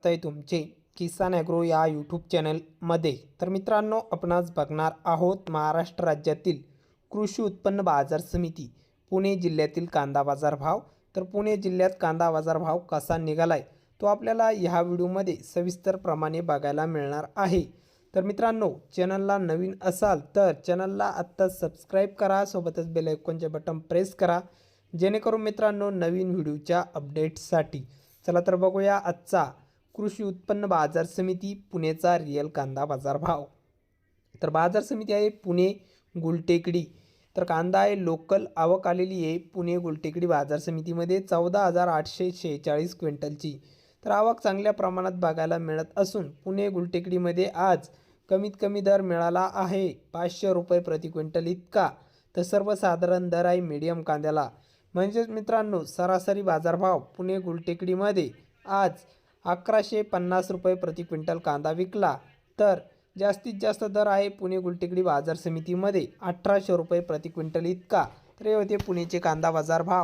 आहे तुमचे किसान ॲग्रो या यूट्यूब चॅनलमध्ये। तर मित्रांनो, आपण आज बघणार आहोत महाराष्ट्र राज्यातील कृषी उत्पन्न बाजार समिती पुणे जिल्ह्यातील कांदा बाजार भाव। तर पुणे जिल्ह्यात कांदा बाजार भाव कसा निघालाय तो आपल्याला ह्या व्हिडिओमध्ये सविस्तरप्रमाणे बघायला मिळणार आहे। तर मित्रांनो, चॅनलला नवीन असाल तर चॅनलला आत्ता सबस्क्राईब करा, सोबतच बेल आयकॉनचे बटन प्रेस करा, जेणेकरून मित्रांनो नवीन व्हिडिओच्या अपडेट्ससाठी। चला तर बघूया आजचा कृषी उत्पन्न बाजार समिती पुणेचा रिअल कांदा बाजार भाव। तर बाजार समिती आहे पुणे गुलटेकडी। तर कांदा आहे लोकल, आवक आलेली आहे पुणे गुलटेकडी बाजार समितीमध्ये 14,846 क्विंटलची। तर आवक चांगल्या प्रमाणात बघायला मिळत असून पुणे गुलटेकडीमध्ये आज कमीत कमी दर मिळाला आहे 500 रुपये प्रति क्विंटल इतका। तर सर्वसाधारण दर आहे मीडियम कांद्याला। म्हणजेच मित्रांनो, सरासरी बाजारभाव पुणे गुलटेकडीमध्ये आज 1150 रुपये प्रति क्विंटल कांदा विकला। तर जास्तीत जास्त दर आहे पुणे गुलटेकडी बाजार समितीमध्ये 1800 रुपये प्रति क्विंटल इतका। तर हे होते पुणेचे कांदा बाजार भाव।